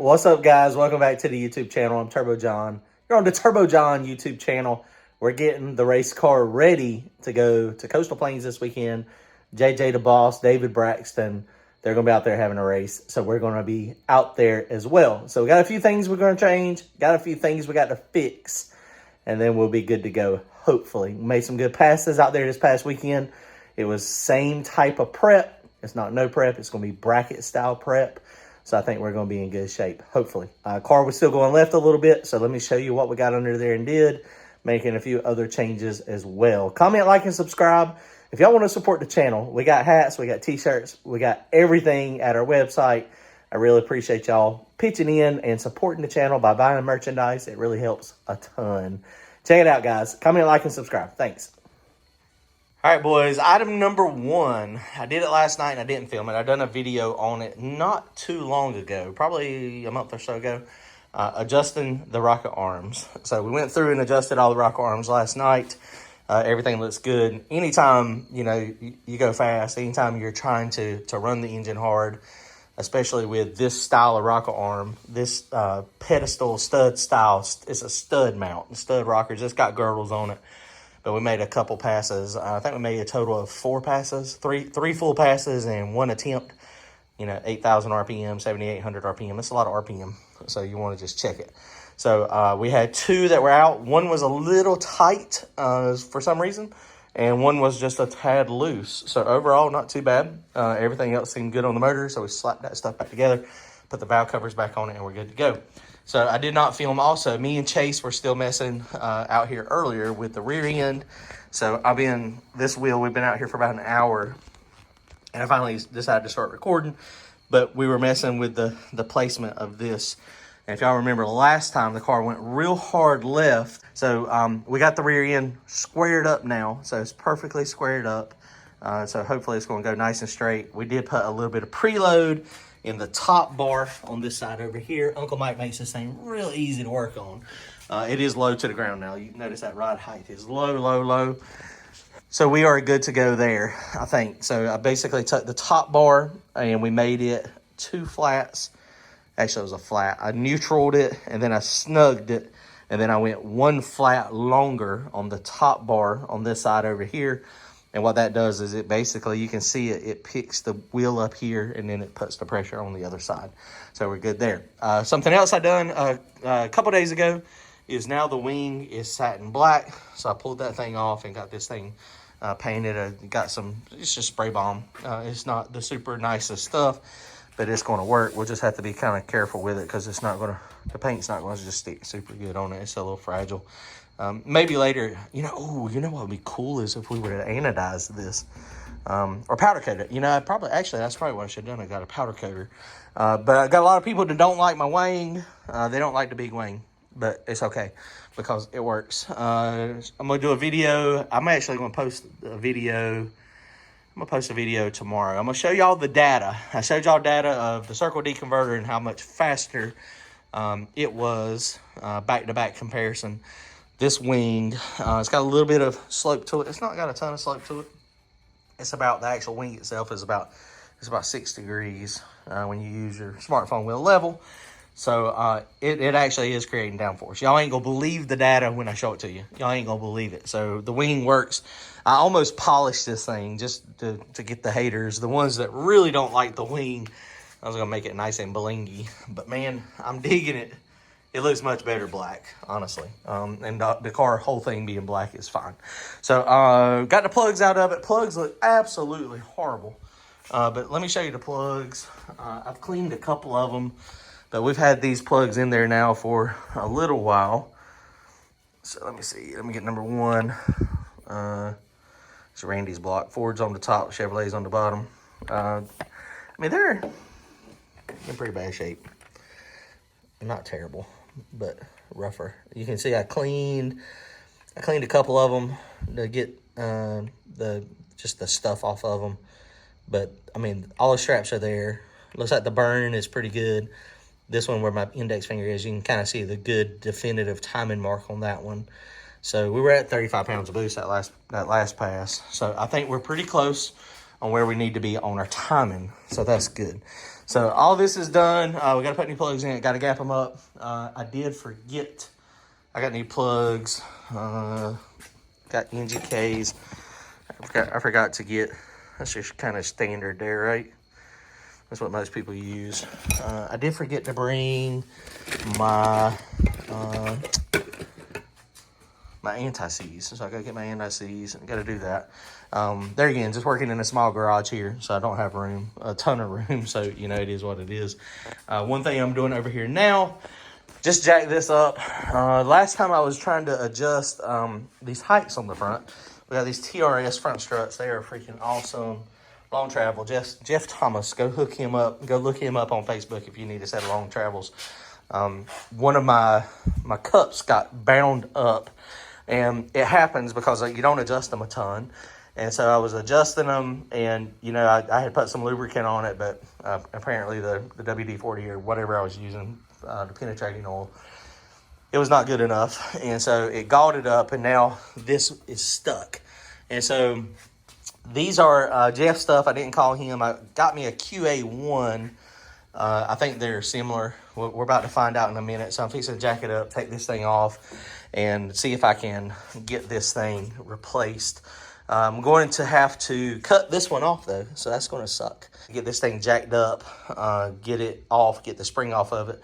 What's up, guys? Welcome back to the YouTube channel. I'm Turbo John. You're on the Turbo John YouTube channel. We're getting the race car ready to go to Coastal Plains this weekend. JJ the Boss, David Braxton, they're going to be out there having a race. So we're going to be out there as well. So we got a few things we're going to change. Got a few things we got to fix. And then we'll be good to go, hopefully. We made some good passes out there this past weekend. It was same type of prep. It's not no prep. It's going to be bracket style prep. So I think we're going to be in good shape, hopefully. Car was still going left a little bit, so let me show you what we got under there and did, making a few other changes as well. Comment, like, and subscribe. If y'all want to support the channel, we got hats, we got t-shirts, we got everything at our website. I really appreciate y'all pitching in and supporting the channel by buying merchandise. It really helps a ton. Check it out, guys. Comment, like, and subscribe. Thanks. All right, boys, item number one. I did it last night and I didn't film it. I done a video on it not too long ago, probably a month or so ago, adjusting the rocket arms. So we went through and adjusted all the rocket arms last night. Everything looks good. Anytime, you go fast, anytime you're trying to run the engine hard, especially with this style of rocket arm, this pedestal stud style, it's a stud mount, stud rockers. It's got girdles on it. But we made a couple passes. I think we made a total of 4 passes, three full passes and 1 attempt. 8,000 RPM, 7,800 RPM. That's a lot of RPM, so you want to just check it. So we had 2 that were out. One was a little tight for some reason, and one was just a tad loose. So overall, not too bad. Everything else seemed good on the motor, so we slapped that stuff back together, put the valve covers back on it, and we're good to go. So I did not film also. Me and Chase were still messing out here earlier with the rear end. So this wheel, we've been out here for about an hour. And I finally decided to start recording. But we were messing with the placement of this. And if y'all remember last time, the car went real hard left. So we got the rear end squared up now. So it's perfectly squared up. So hopefully it's going to go nice and straight. We did put a little bit of preload in the top bar on this side over here. Uncle Mike makes this thing real easy to work on. It is low to the ground now. You notice that rod height is low, low, low. So we are good to go there, I think. So I basically took the top bar and we made it 2 flats. Actually, it was a flat. I neutraled it and then I snugged it. And then I went 1 flat longer on the top bar on this side over here. And what that does is it basically, you can see it picks the wheel up here and then it puts the pressure on the other side. So we're good there. Something else I done a couple days ago is now the wing is satin black. So I pulled that thing off and got this thing painted. It's just spray bomb. It's not the super nicest stuff, but it's going to work. We'll just have to be kind of careful with it because the paint's not going to just stick super good on it. It's a little fragile. Maybe later, what would be cool is if we were to anodize this, or powder coat it. That's probably what I should have done. I got a powder coater. But I got a lot of people that don't like my wing. They don't like the big wing, but it's okay because it works. I'm going to do a video. I'm actually going to post a video. I'm going to post a video tomorrow. I'm going to show y'all the data. I showed y'all data of the Circle D converter and how much faster it was, back-to-back comparison. This wing, it's got a little bit of slope to it. It's not got a ton of slope to it. It's about, the actual wing itself is about 6 degrees when you use your smartphone wheel level. So it actually is creating downforce. Y'all ain't gonna believe the data when I show it to you. Y'all ain't gonna believe it. So the wing works. I almost polished this thing just to get the haters, the ones that really don't like the wing. I was gonna make it nice and blingy, but man, I'm digging it. It looks much better black, honestly. And the car, whole thing being black is fine. So, got the plugs out of it. Plugs look absolutely horrible. But let me show you the plugs. I've cleaned a couple of them. But we've had these plugs in there now for a little while. So, let me see. Let me get number 1. It's Randy's block. Ford's on the top, Chevrolet's on the bottom. They're in pretty bad shape. Not terrible, but rougher. You can see I cleaned a couple of them to get just the stuff off of them. But all the straps are there. Looks like the burn is pretty good. This one where my index finger is, you can kind of see the good definitive timing mark on that one. So we were at 35 pounds of boost that last pass. So I think we're pretty close on where we need to be on our timing. So that's good. So all this is done. We got to put new plugs in it. Got to gap them up. I did forget. I got new plugs. Got NGKs. I forgot to get. That's just kind of standard there, right? That's what most people use. I did forget to bring my my anti-seize. So I got to get my anti-seize and got to do that. There again, just working in a small garage here, so I don't have room, a ton of room. So, you know, it is what it is. One thing I'm doing over here now, just jack this up. Last time I was trying to adjust these heights on the front. We got these TRS front struts. They are freaking awesome. Long travel. Jeff Thomas. Go hook him up. Go look him up on Facebook if you need a set of long travels. One of my cups got bound up, and it happens because you don't adjust them a ton. And so I was adjusting them, and, you know, I had put some lubricant on it, but apparently the WD-40 or whatever I was using, the penetrating oil, it was not good enough. And so it galled it up, and now this is stuck. And so these are Jeff's stuff. I didn't call him. I got me a QA1. I think they're similar. We're about to find out in a minute. So I'm fixing to jack it up, take this thing off, and see if I can get this thing replaced. I'm going to have to cut this one off, though, so that's going to suck. Get this thing jacked up, get it off, get the spring off of it,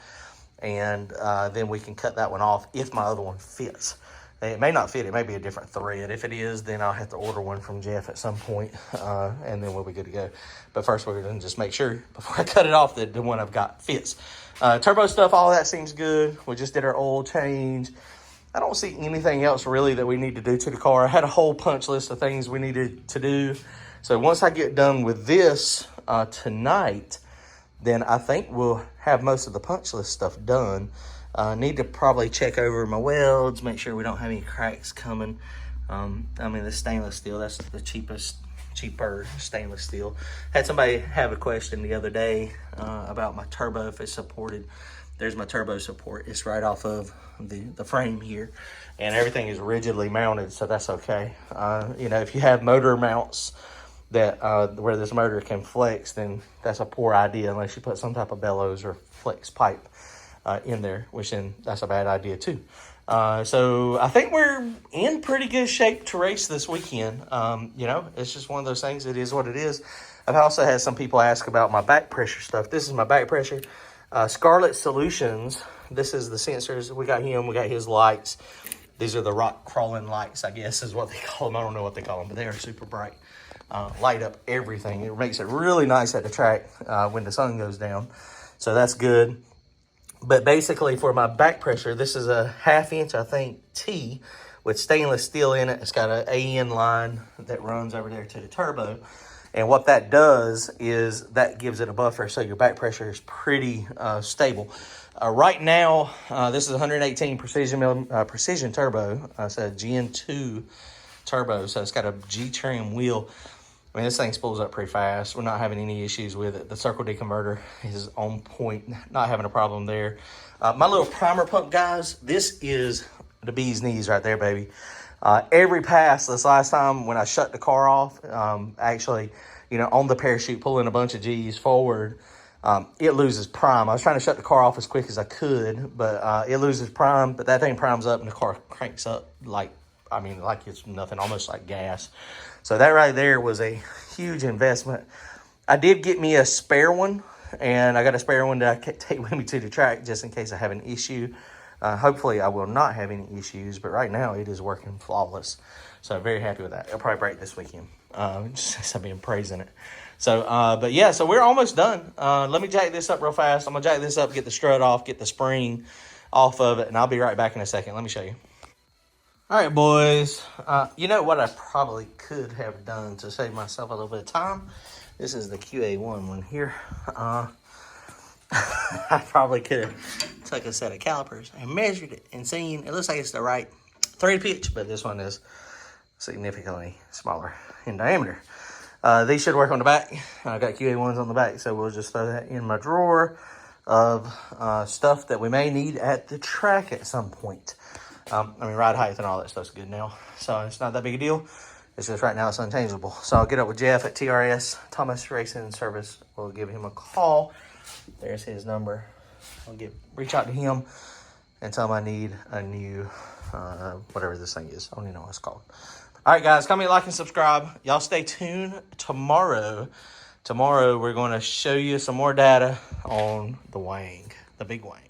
and then we can cut that one off if my other one fits. It may not fit. It may be a different thread. If it is, then I'll have to order one from Jeff at some point, and then we'll be good to go. But first, we're going to just make sure, before I cut it off, that the one I've got fits. Turbo stuff, all that seems good. We just did our oil change. I don't see anything else really that we need to do to the car. I had a whole punch list of things we needed to do. So once I get done with this tonight, then I think we'll have most of the punch list stuff done. Need to probably check over my welds, make sure we don't have any cracks coming. I mean, the stainless steel, that's the cheaper stainless steel. Had somebody have a question the other day about my turbo, if it's supported. There's my turbo support. It's right off of the frame here, and everything is rigidly mounted, so that's okay. You know, if you have motor mounts that where this motor can flex, then that's a poor idea unless you put some type of bellows or flex pipe in there, which then that's a bad idea too. So I think we're in pretty good shape to race this weekend. You know, it's just one of those things. It is what it is. I've also had some people ask about my back pressure stuff. This is my back pressure. Scarlet Solutions, this is the sensors. We got him, we got his lights. These are the rock crawling lights, I guess is what they call them. I don't know what they call them, but they are super bright. Light up everything. It makes it really nice at the track when the sun goes down. So that's good. But basically for my back pressure, this is a 1/2 inch, I think, T with stainless steel in it. It's got an AN line that runs over there to the turbo. And what that does is that gives it a buffer so your back pressure is pretty stable. Right now, this is 118 precision turbo. It's a Gen 2 turbo, so it's got a G-trim wheel. I mean, this thing spools up pretty fast. We're not having any issues with it. The circle D converter is on point, not having a problem there. My little primer pump, guys, this is the bee's knees right there, baby. Every pass this last time when I shut the car off, actually, you know, on the parachute, pulling a bunch of G's forward, it loses prime. I was trying to shut the car off as quick as I could, but it loses prime. But that thing primes up and the car cranks up like it's nothing, almost like gas. So that right there was a huge investment. I did get me a spare one, and I got a spare one that I can take with me to the track just in case I have an issue. Hopefully I will not have any issues, but right now it is working flawless. So very happy with that. It'll probably break this weekend, just since I've been praising it. So, but yeah, so we're almost done. Let me jack this up real fast. I'm gonna jack this up, get the strut off, get the spring off of it, and I'll be right back in a second. Let me show you. All right, boys. You know what I probably could have done to save myself a little bit of time? This is the QA1 one here. I probably could have took a set of calipers and measured it and seen. It looks like it's the right thread pitch, but this one is significantly smaller in diameter. These should work on the back. I got QA1s on the back, so we'll just throw that in my drawer of stuff that we may need at the track at some point. I mean, ride height and all that stuff's good now, so it's not that big a deal. It's just right now it's unchangeable. So I'll get up with Jeff at TRS Thomas Racing and Service. We'll give him a call. There's his number. I'll reach out to him and tell him I need a new, whatever this thing is. I don't even know what it's called. All right, guys, comment, like, and subscribe. Y'all stay tuned tomorrow. Tomorrow, we're going to show you some more data on the Wang, the big Wang.